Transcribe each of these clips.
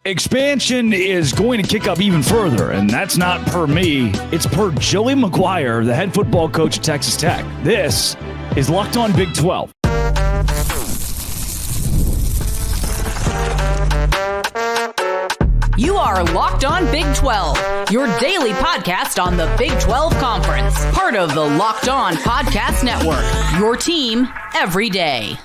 Expansion is going to kick up even further, and that's not per me. It's per Joey McGuire, the head football coach at Texas Tech. This is Locked On Big 12. You are Locked On Big 12, your daily podcast on the Big 12 Conference. Part of the Locked On Podcast Network, your team every day.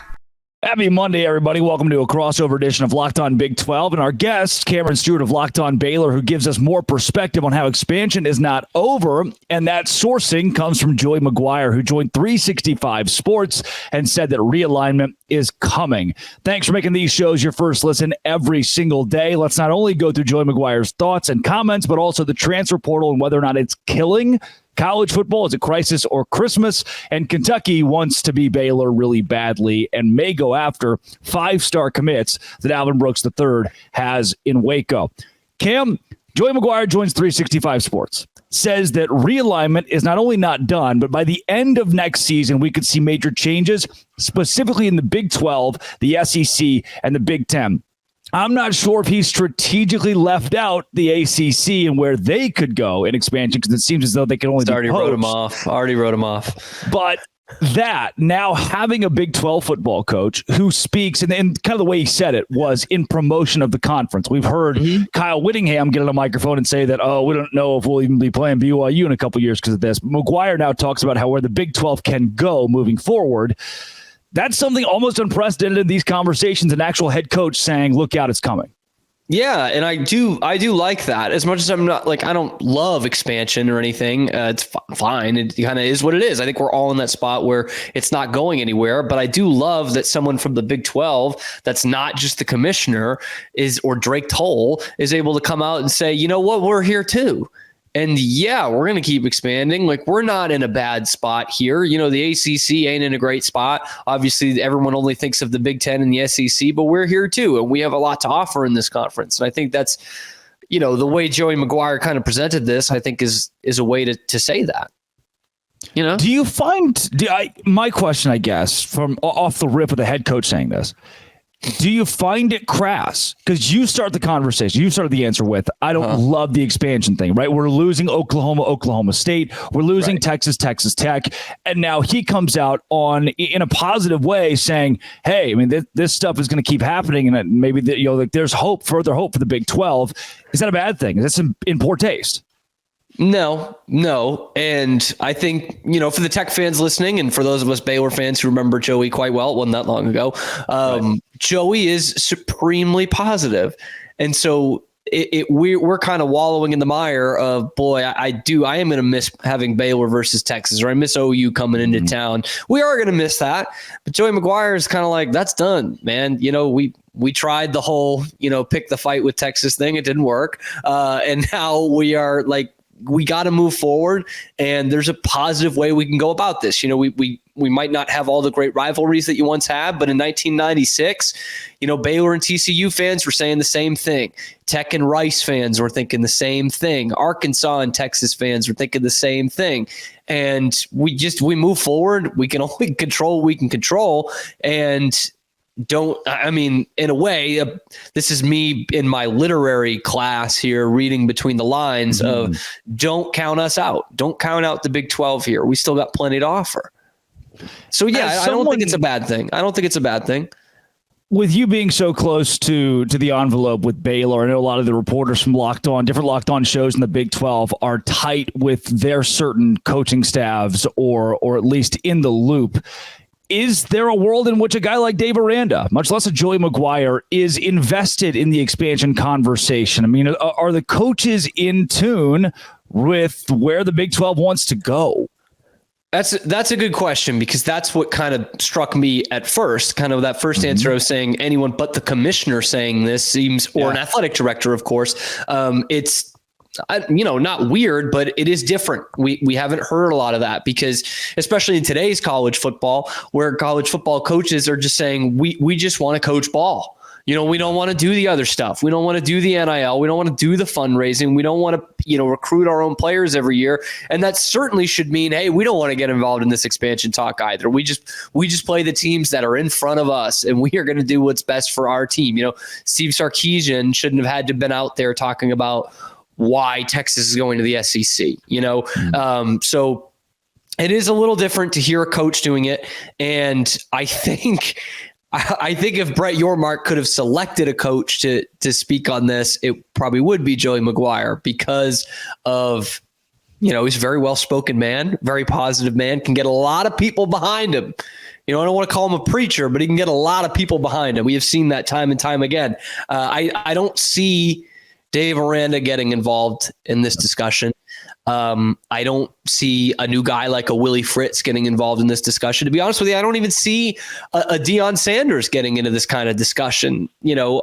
Happy Monday, everybody. Welcome to a crossover edition of Locked On Big 12. And our guest, Cameron Stewart of Locked On Baylor, who gives us more perspective on how expansion is not over. And that sourcing comes from Joey McGuire, who joined 365 Sports and said that realignment is coming. Thanks for making these shows your first listen every single day. Let's not only go through Joey McGuire's thoughts and comments, but also the transfer portal and whether or not it's killing college football. Is it crisis or Christmas? And Kentucky wants to be Baylor really badly and may go after 5-star commits that Alvin Brooks III has in Waco. Cam, Joey McGuire joins 365 Sports, says that realignment is not only not done, but by the end of next season, we could see major changes, specifically in the Big 12, the SEC, and the Big 10. I'm not sure if he strategically left out the ACC and where they could go in expansion, because it seems as though they can only already wrote him off. But that now having a Big 12 football coach who speaks, and kind of the way he said it was in promotion of the conference. We've heard Kyle Whittingham get on a microphone and say that, we don't know if we'll even be playing BYU in a couple years because of this. McGuire now talks about how where the Big 12 can go moving forward. That's something almost unprecedented in these conversations, an actual head coach saying, look out, it's coming. Yeah, and I do like that. As much as I'm not I don't love expansion or anything. It's fine. It kind of is what it is. I think we're all in that spot where it's not going anywhere. But I do love that someone from the Big 12 that's not just the commissioner or Drake Toll is able to come out and say, you know what, we're here too. And yeah, we're going to keep expanding. We're not in a bad spot here. You know, the ACC ain't in a great spot. Obviously, everyone only thinks of the Big 10 and the SEC, but we're here too. And we have a lot to offer in this conference. And I think that's, the way Joey McGuire kind of presented this, I think is a way to say that. Do you find, my question, I guess, from off the rip of the head coach saying this, do you find it crass? Because you start the conversation, you started the answer with, I don't love the expansion thing, right? We're losing Oklahoma State. We're losing Texas Tech. And now he comes out in a positive way saying, hey, I mean, this stuff is going to keep happening. And maybe there's further hope for the Big 12. Is that a bad thing? Is that in poor taste? No. And I think, for the Tech fans listening and for those of us Baylor fans who remember Joey quite well, it wasn't that long ago, Joey is supremely positive. And so we're kind of wallowing in the mire of, boy, I am going to miss having Baylor versus Texas, or I miss OU coming into town. We are going to miss that. But Joey McGuire is kind of like, that's done, man. We tried the whole, pick the fight with Texas thing. It didn't work. And now we are we got to move forward, and there's a positive way we can go about this. We might not have all the great rivalries that you once had, but in 1996, Baylor and TCU fans were saying the same thing. Tech and Rice fans were thinking the same thing. Arkansas and Texas fans were thinking the same thing. And we move forward. We can only control what we can control. And in a way, this is me in my literary class here, reading between the lines of don't count us out. Don't count out the Big 12 here. We still got plenty to offer. So, I don't think it's a bad thing. With you being so close to the envelope with Baylor, I know a lot of the reporters from different Locked On shows in the Big 12 are tight with their certain coaching staffs or at least in the loop. Is there a world in which a guy like Dave Aranda, much less a Joey McGuire, is invested in the expansion conversation? I mean, are the coaches in tune with where the Big 12 wants to go? That's a good question, because that's what kind of struck me at first. Kind of that first answer of saying anyone but the commissioner saying this seems, or an athletic director, of course. It's not weird, but it is different. We haven't heard a lot of that, because especially in today's college football, where college football coaches are just saying, we just want to coach ball. We don't want to do the other stuff. We don't want to do the NIL. We don't want to do the fundraising. We don't want to, recruit our own players every year. And that certainly should mean, hey, we don't want to get involved in this expansion talk either. We just play the teams that are in front of us, and we are going to do what's best for our team. Steve Sarkisian shouldn't have had to been out there talking about why Texas is going to the SEC. So it is a little different to hear a coach doing it. And I think if Brett Yormark could have selected a coach to speak on this, it probably would be Joey McGuire, because of, he's a very well-spoken man, very positive man, can get a lot of people behind him. I don't want to call him a preacher, but he can get a lot of people behind him. We have seen that time and time again. I don't see Dave Aranda getting involved in this discussion. I don't see a new guy like a Willie Fritz getting involved in this discussion. To be honest with you, I don't even see a Deion Sanders getting into this kind of discussion,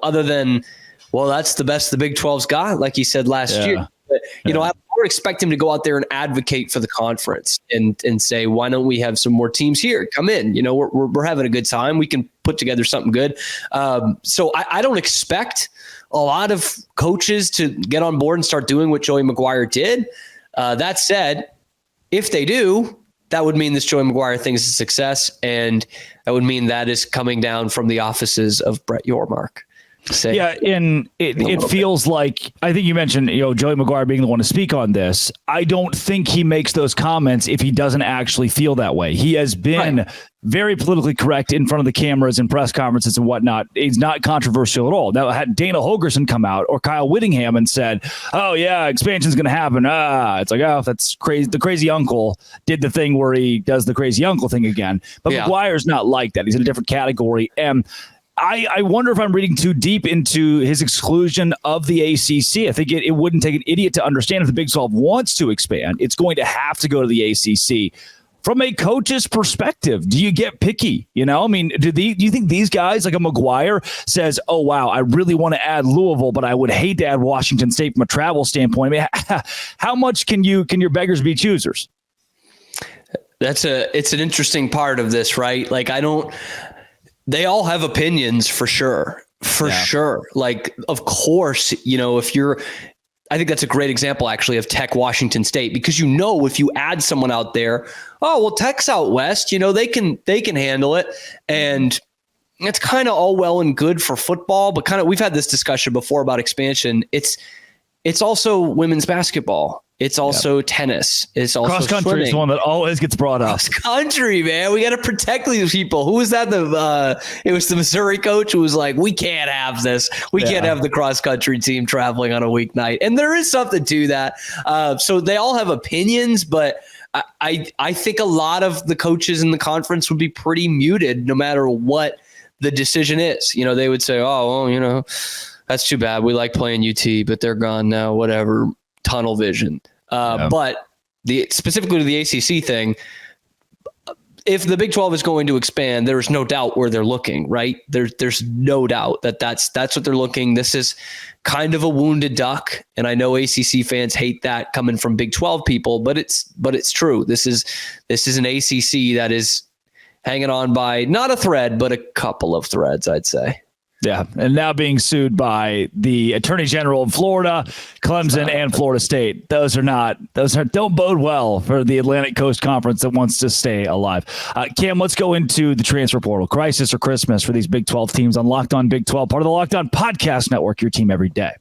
other than, well, that's the best the Big 12's got, like he said last year. But, I would expect him to go out there and advocate for the conference and say, why don't we have some more teams here? Come in, we're having a good time. We can put together something good. So I don't expect a lot of coaches to get on board and start doing what Joey McGuire did. That said, if they do, that would mean this Joey McGuire thing is a success, and that would mean that is coming down from the offices of Brett Yormark. And it feels like, I think you mentioned, Joey McGuire being the one to speak on this. I don't think he makes those comments if he doesn't actually feel that way. He has been very politically correct in front of the cameras and press conferences and whatnot. He's not controversial at all. Now, had Dana Holgerson come out or Kyle Whittingham and said, oh yeah, expansion's going to happen. It's like, oh, that's crazy. The crazy uncle did the thing where he does the crazy uncle thing again. But McGuire's not like that. He's in a different category. And I wonder if I'm reading too deep into his exclusion of the ACC. I think it wouldn't take an idiot to understand if the Big 12 wants to expand, it's going to have to go to the ACC. From a coach's perspective, do you get picky? Do you think these guys like a McGuire says, oh, wow, I really want to add Louisville, but I would hate to add Washington State from a travel standpoint? How much can your beggars be choosers? It's an interesting part of this, right? Like, they all have opinions for sure. Sure. Like, of course, I think that's a great example actually of Tech Washington State, because if you add someone out there, oh, well, Tech's out west, they can handle it. And it's kind of all well and good for football, but we've had this discussion before about expansion. It's also women's basketball. It's also tennis. It's also cross country is one that always gets brought up. Cross country, man. We got to protect these people. Who was that? It was the Missouri coach who was like, we can't have this. We can't have the cross country team traveling on a weeknight. And there is something to that. So they all have opinions, but I think a lot of the coaches in the conference would be pretty muted no matter what the decision is. They would say, oh, well, that's too bad. We like playing UT, but they're gone now, whatever. Tunnel vision. But specifically to the ACC thing, if the Big 12 is going to expand, there's no doubt where they're looking, right? There's no doubt that's what they're looking. This is kind of a wounded duck, and I know ACC fans hate that coming from Big 12 people, but it's true. This is an ACC that is hanging on by not a thread, but a couple of threads, I'd say. Yeah, and now being sued by the Attorney General of Florida, Clemson, and Florida State. Those don't bode well for the Atlantic Coast Conference that wants to stay alive. Cam, let's go into the transfer portal. Crisis or Christmas for these Big 12 teams on Locked On Big 12, part of the Locked On Podcast Network, your team every day.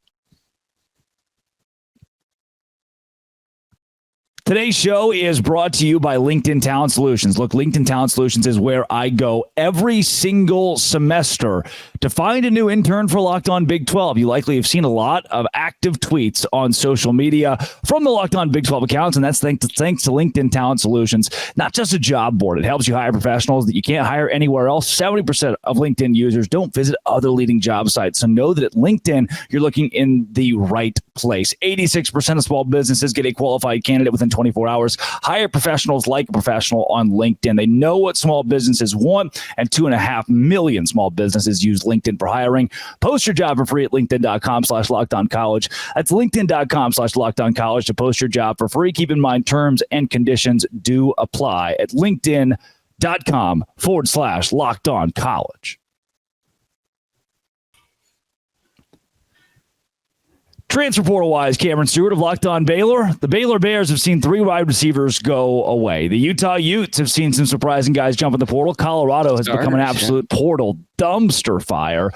Today's show is brought to you by LinkedIn Talent Solutions. Look, LinkedIn Talent Solutions is where I go every single semester to find a new intern for Locked On Big 12. You likely have seen a lot of active tweets on social media from the Locked On Big 12 accounts, and that's thanks to LinkedIn Talent Solutions. Not just a job board. It helps you hire professionals that you can't hire anywhere else. 70% of LinkedIn users don't visit other leading job sites. So know that at LinkedIn, you're looking in the right place. 86% of small businesses get a qualified candidate within 24 hours. Hire professionals like a professional on LinkedIn. They know what small businesses want, and 2.5 million small businesses use LinkedIn for hiring. Post your job for free at linkedin.com/lockedoncollege. That's linkedin.com/lockedoncollege to post your job for free. Keep in mind, terms and conditions do apply at linkedin.com/lockedoncollege. Transfer portal wise, Cameron Stewart of Locked On Baylor. The Baylor Bears have seen 3 wide receivers go away. The Utah Utes have seen some surprising guys jump in the portal. Colorado has become an absolute portal dumpster fire.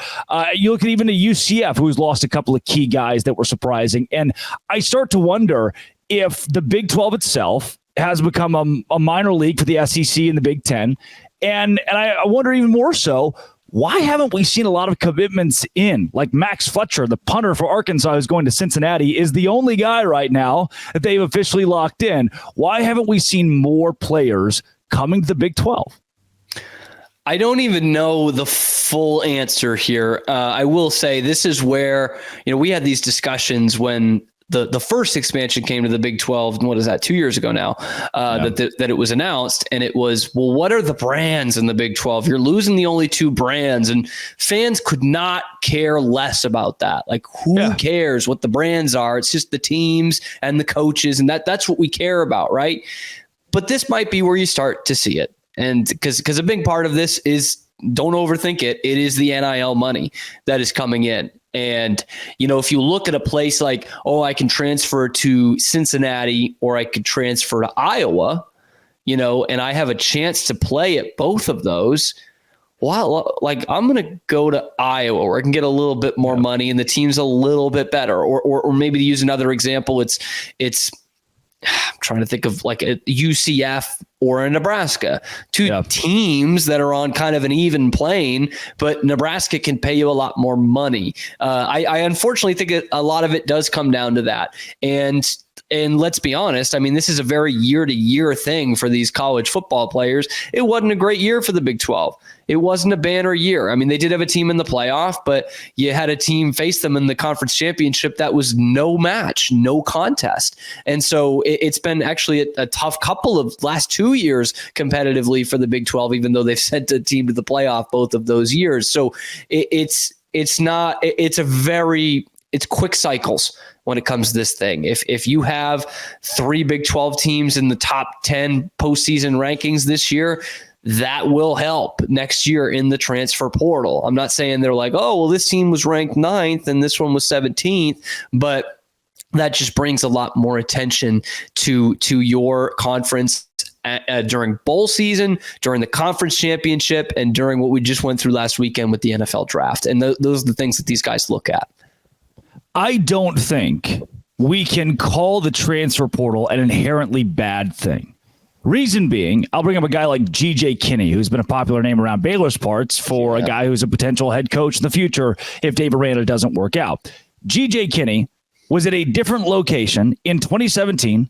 You look at even the UCF, who's lost a couple of key guys that were surprising. And I start to wonder if the Big 12 itself has become a minor league for the SEC and the Big 10. And I wonder even more so, why haven't we seen a lot of commitments in? Like Max Fletcher, the punter for Arkansas, who's going to Cincinnati, is the only guy right now that they've officially locked in. Why haven't we seen more players coming to the Big 12? I don't even know the full answer here. I will say this is where, we had these discussions when the first expansion came to the Big 12, and what is that, 2 years ago now, that it was announced. And it was, well, what are the brands in the Big 12? You're losing the only 2 brands, and fans could not care less about that. Like, who cares what the brands are? It's just the teams and the coaches, and that's what we care about, right? But this might be where you start to see it. And because a big part of this is, don't overthink it. It is the NIL money that is coming in. And, if you look at a place like, I can transfer to Cincinnati or I could transfer to Iowa, and I have a chance to play at both of those. Well, like, I'm going to go to Iowa where I can get a little bit more money and the team's a little bit better. Or maybe to use another example, it's I'm trying to think of like a UCF or a Nebraska, 2 teams that are on kind of an even plane, but Nebraska can pay you a lot more money. I unfortunately think a lot of it does come down to that. And let's be honest, I mean, this is a very year-to-year thing for these college football players. It wasn't a great year for the Big 12. It wasn't a banner year. I mean, they did have a team in the playoff, but you had a team face them in the conference championship that was no match, no contest. And so it's been actually a tough couple of last 2 years competitively for the Big 12, even though they've sent a team to the playoff both of those years. So it's quick cycles when it comes to this thing. If you have 3 Big 12 teams in the top 10 postseason rankings this year, that will help next year in the transfer portal. I'm not saying they're like, this team was ranked 9th and this one was 17th, but that just brings a lot more attention to your conference during bowl season, during the conference championship, and during what we just went through last weekend with the NFL draft. And those are the things that these guys look at. I don't think we can call the transfer portal an inherently bad thing. Reason being, I'll bring up a guy like G.J. Kinney, who's been a popular name around Baylor's parts for a guy who's a potential head coach in the future if Dave Aranda doesn't work out. G.J. Kinney was at a different location in 2017,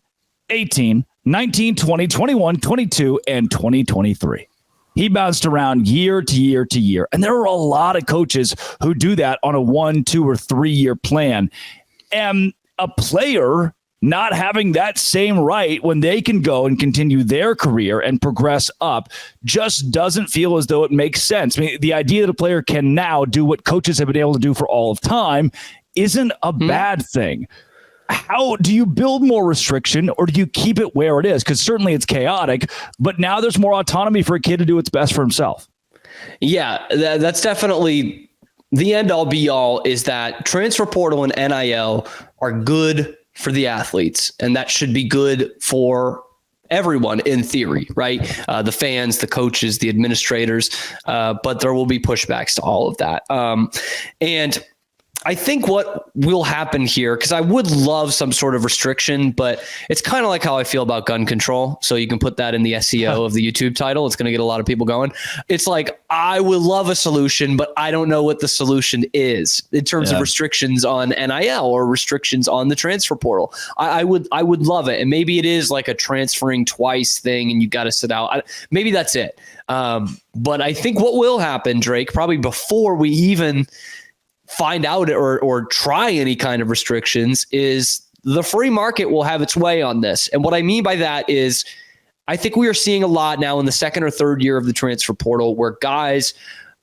18, 19, 20, 21, 22, and 2023. He bounced around year to year to year. And there are a lot of coaches who do that on a 1, 2, or 3 year plan. And a player not having that same right when they can go and continue their career and progress up just doesn't feel as though it makes sense. I mean, the idea that a player can now do what coaches have been able to do for all of time isn't a bad thing. How do you build more restriction, or do you keep it where it is? Because certainly it's chaotic, but now there's more autonomy for a kid to do what's best for himself. Yeah, that's definitely the end all be all, is that transfer portal and NIL are good for the athletes, and that should be good for everyone in theory, right? The fans, the coaches, the administrators, but there will be pushbacks to all of that. And I think what will happen here, because I would love some sort of restriction, but it's kind of like how I feel about gun control. So you can put that in the SEO of the YouTube title. It's going to get a lot of people going. It's like, I would love a solution, but I don't know what the solution is in terms of restrictions on NIL or restrictions on the transfer portal. I would love it. And maybe it is like a transferring twice thing and you got to sit out. Maybe that's it. But I think what will happen, Drake, probably before we even find out or try any kind of restrictions, is the free market will have its way on this. And what I mean by that is, I think we are seeing a lot now in the second or third year of the transfer portal where guys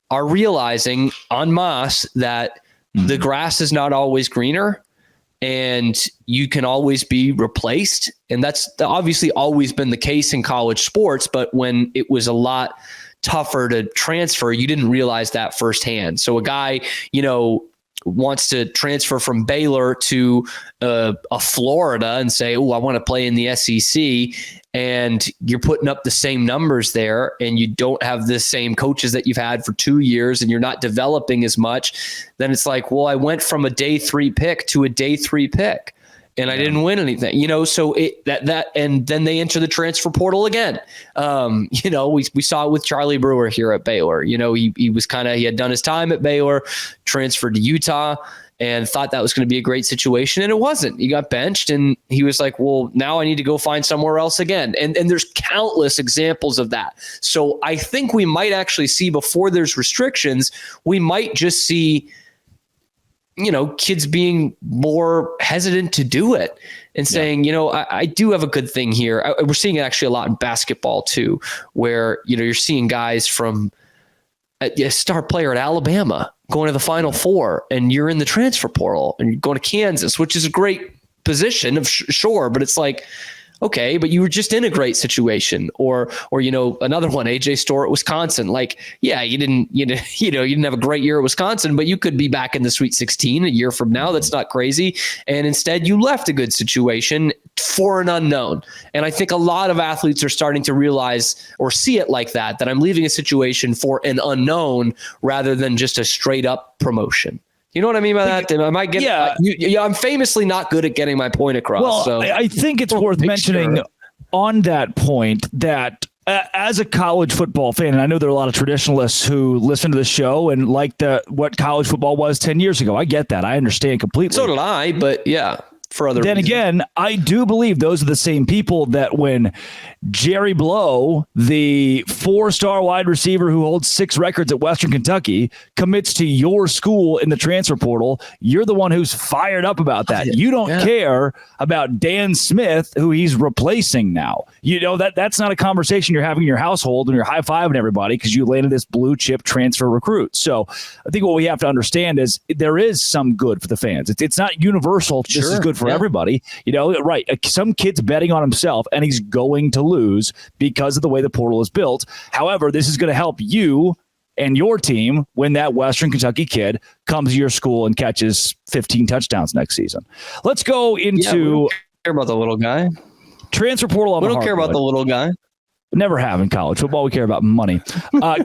are realizing en masse that the grass is not always greener and you can always be replaced. And that's obviously always been the case in college sports, but when it was a lot tougher to transfer, you didn't realize that firsthand. So a guy, wants to transfer from Baylor to a Florida and say, oh, I want to play in the SEC, and you're putting up the same numbers there, and you don't have the same coaches that you've had for 2 years, and you're not developing as much, then it's like, well, I went from a day 3 pick to a day 3 pick. And I didn't win anything, so and then they enter the transfer portal again. We saw it with Charlie Brewer here at Baylor. He had done his time at Baylor, transferred to Utah, and thought that was going to be a great situation. And it wasn't. He got benched, and he was like, well, now I need to go find somewhere else again. And there's countless examples of that. So I think we might actually see, before there's restrictions, we might just see kids being more hesitant to do it and saying, I do have a good thing here. We're seeing it actually a lot in basketball too, where, you're seeing guys from a star player at Alabama going to the Final Four, and you're in the transfer portal, and you're going to Kansas, which is a great position of sure, but it's like, okay, but you were just in a great situation. Or another one, AJ Storr at Wisconsin. Like, yeah, you didn't have a great year at Wisconsin, but you could be back in the Sweet 16 a year from now. That's not crazy. And instead you left a good situation for an unknown. And I think a lot of athletes are starting to realize or see it like that I'm leaving a situation for an unknown rather than just a straight up promotion. You know what I mean by that? Am I getting? Yeah. I'm famously not good at getting my point across. Well, so I think it's worth mentioning on that point that as a college football fan, and I know there are a lot of traditionalists who listen to the show and like what college football was 10 years ago. I get that. I understand completely. So did I, but yeah. For other then reasons. Again, I do believe those are the same people that when Jerry Blow, the 4-star wide receiver who holds 6 records at Western Kentucky, commits to your school in the transfer portal, you're the one who's fired up about that. You don't care about Dan Smith, who he's replacing now. That's not a conversation you're having in your household when you're high-fiving everybody because you landed this blue chip transfer recruit. So I think what we have to understand is there is some good for the fans. It's not universal. This is good for everybody. Right. Some kid's betting on himself and he's going to lose because of the way the portal is built. However, this is going to help you and your team when that Western Kentucky kid comes to your school and catches 15 touchdowns next season. Let's go into we don't care about the little guy. Transfer portal. We don't care about the little guy. Never have in college football. We care about money.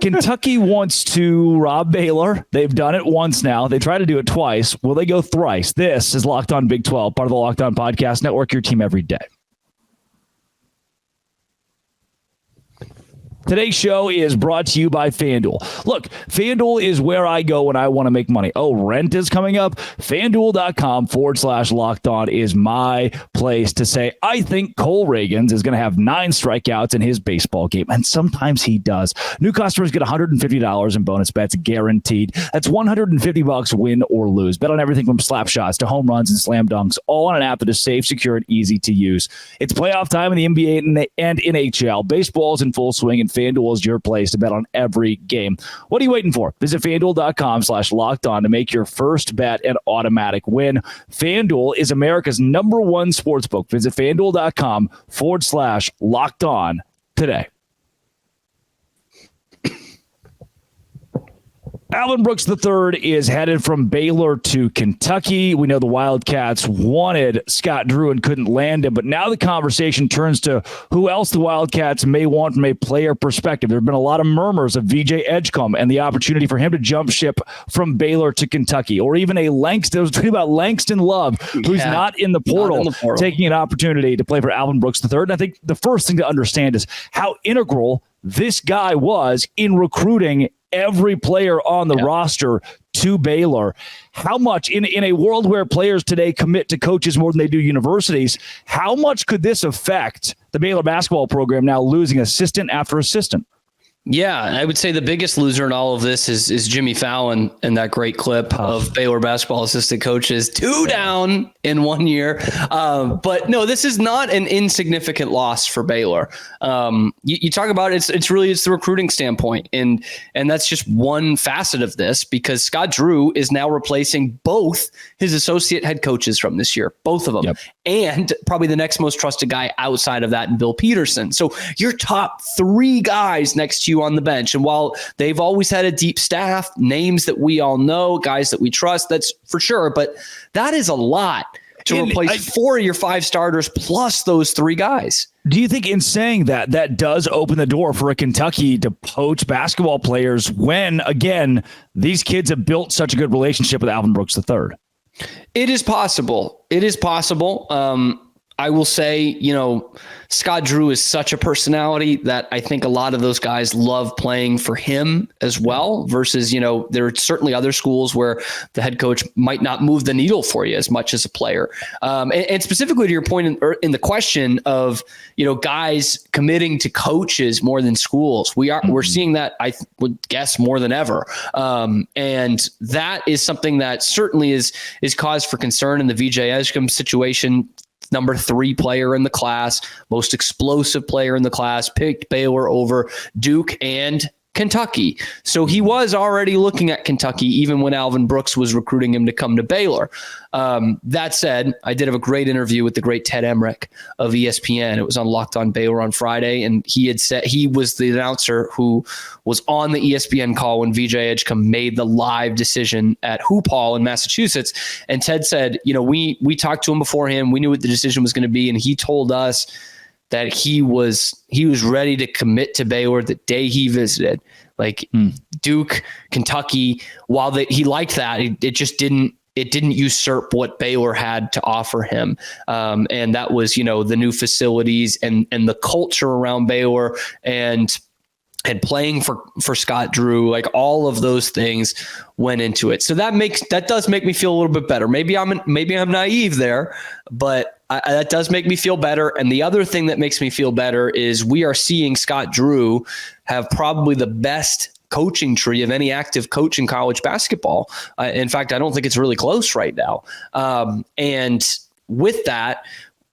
Kentucky wants to rob Baylor. They've done it once now. They try to do it twice. Will they go thrice? This is Locked On Big 12, part of the Locked On Podcast Network, your team every day. Today's show is brought to you by FanDuel. Look, FanDuel is where I go when I want to make money. Oh, rent is coming up? FanDuel.com/locked on is my place to say, I think Cole Reagans is going to have 9 strikeouts in his baseball game. And sometimes he does. New customers get $150 in bonus bets guaranteed. That's $150 win or lose. Bet on everything from slap shots to home runs and slam dunks, all on an app that is safe, secure, and easy to use. It's playoff time in the NBA and NHL. Baseball's in full swing, and FanDuel is your place to bet on every game. What are you waiting for? Visit FanDuel.com/locked on to make your first bet an automatic win. FanDuel is America's #1 sportsbook. Visit FanDuel.com/locked on today. Alvin Brooks III is headed from Baylor to Kentucky. We know the Wildcats wanted Scott Drew and couldn't land him, but now the conversation turns to who else the Wildcats may want from a player perspective. There have been a lot of murmurs of VJ Edgecombe and the opportunity for him to jump ship from Baylor to Kentucky, or even a Langston. I was tweeting about Langston Love, who's not in the portal, taking an opportunity to play for Alvin Brooks III. And I think the first thing to understand is how integral this guy was in recruiting every player on the roster to Baylor. How much in a world where players today commit to coaches more than they do universities, how much could this affect the Baylor basketball program now losing assistant after assistant? Yeah, I would say the biggest loser in all of this is Jimmy Fallon and that great clip of Baylor basketball assistant coaches 2 down in 1 year. But no, this is not an insignificant loss for Baylor. You talk about it's the recruiting standpoint, and that's just one facet of this, because Scott Drew is now replacing both his associate head coaches from this year, both of them, and probably the next most trusted guy outside of that, Bill Peterson. So your top 3 guys next to you few on the bench. And while they've always had a deep staff, names that we all know, guys that we trust, that's for sure. But that is a lot to replace 4 of your 5 starters plus those 3 guys. Do you think in saying that, that does open the door for a Kentucky to poach basketball players when, again, these kids have built such a good relationship with Alvin Brooks III? It is possible. It is possible. I will say, Scott Drew is such a personality that I think a lot of those guys love playing for him as well versus, there are certainly other schools where the head coach might not move the needle for you as much as a player. And specifically to your point in the question of, guys committing to coaches more than schools, we're seeing that, I would guess, more than ever. And that is something that certainly is cause for concern in the VJ Edgecombe situation. Number 3 player in the class, most explosive player in the class, picked Baylor over Duke and Kentucky. So he was already looking at Kentucky even when Alvin Brooks was recruiting him to come to Baylor. That said, I did have a great interview with the great Ted Emmerich of ESPN. It was on Locked On Baylor on Friday, and he had said he was the announcer who was on the ESPN call when VJ Edgecombe made the live decision at Hoop Hall in Massachusetts. And Ted said, we talked to him beforehand. We knew what the decision was going to be, and he told us that he was ready to commit to Baylor the day he visited. Like Duke, Kentucky, while he liked that, it just didn't usurp what Baylor had to offer him. And that was, the new facilities and the culture around Baylor and playing for Scott Drew, like all of those things went into it. So that does make me feel a little bit better. Maybe I'm naive there, but that does make me feel better. And the other thing that makes me feel better is we are seeing Scott Drew have probably the best coaching tree of any active coach in college basketball. In fact, I don't think it's really close right now. And with that,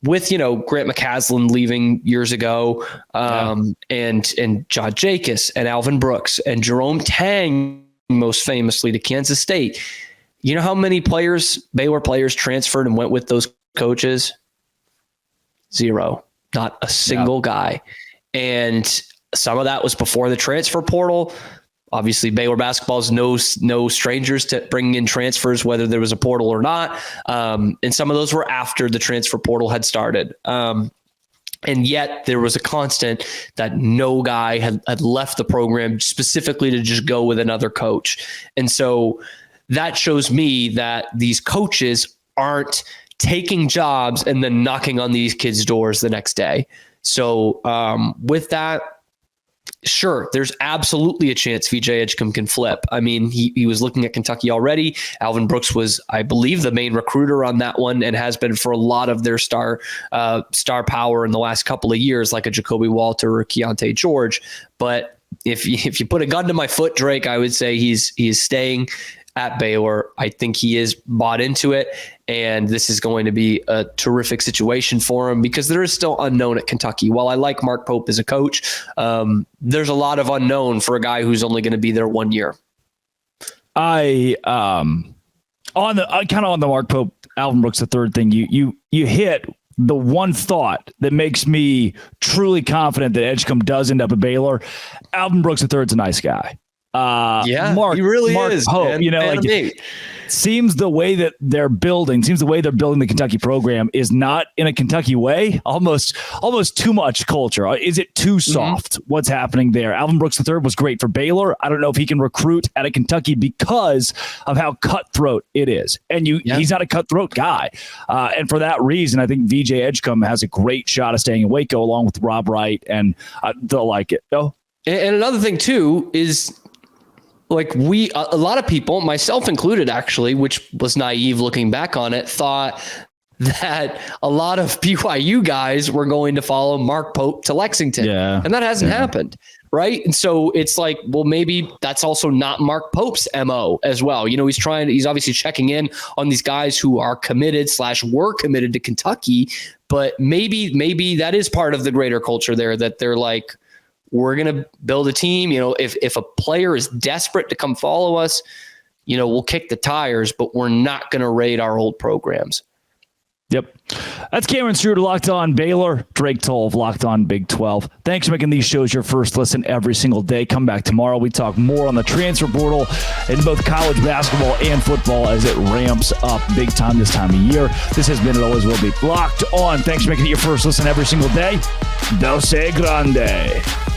with Grant McCaslin leaving years ago, and John Jacobs and Alvin Brooks and Jerome Tang, most famously to Kansas State. You know how many Baylor players transferred and went with those coaches? 0, not a single guy. And some of that was before the transfer portal. Obviously, Baylor basketball is no strangers to bringing in transfers, whether there was a portal or not. And some of those were after the transfer portal had started. And yet there was a constant that no guy had left the program specifically to just go with another coach. And so that shows me that these coaches aren't taking jobs and then knocking on these kids' doors the next day. So with that, sure, there's absolutely a chance VJ Edgecombe can flip. I mean, he was looking at Kentucky already. Alvin Brooks was, I believe, the main recruiter on that one and has been for a lot of their star power in the last couple of years, like a Jacoby Walter or Keontae George. But if you put a gun to my foot, Drake, I would say he is staying at Baylor. I think he is bought into it, and this is going to be a terrific situation for him because there is still unknown at Kentucky. While I like Mark Pope as a coach, there's a lot of unknown for a guy who's only going to be there 1 year. On the Mark Pope, Alvin Brooks III thing, you hit the one thought that makes me truly confident that Edgecombe does end up at Baylor. Alvin Brooks III is a nice guy. Mark, he really is. Pope, seems the way that they're building the Kentucky program is not in a Kentucky way, almost too much culture. Is it too soft? What's happening there? Alvin Brooks III was great for Baylor. I don't know if he can recruit at a Kentucky because of how cutthroat it is. And he's not a cutthroat guy. And for that reason, I think VJ Edgecombe has a great shot of staying in Waco along with Rob Wright, and they'll like it. Oh. And another thing too is, like a lot of people, myself included, actually, which was naive looking back on it, thought that a lot of BYU guys were going to follow Mark Pope to Lexington. Yeah. And that hasn't happened. Right. And so it's like, well, maybe that's also not Mark Pope's MO as well. He's obviously checking in on these guys who are committed / were committed to Kentucky, but maybe that is part of the greater culture there, that they're like, we're going to build a team. If a player is desperate to come follow us, we'll kick the tires, but we're not going to raid our old programs. Yep. That's Cameron Stewart of Locked On Baylor, Drake Toll of Locked On Big 12. Thanks for making these shows your first listen every single day. Come back tomorrow. We talk more on the transfer portal in both college basketball and football as it ramps up big time this time of year. This has been, it always will be, Locked On. Thanks for making it your first listen every single day. Dose Grande.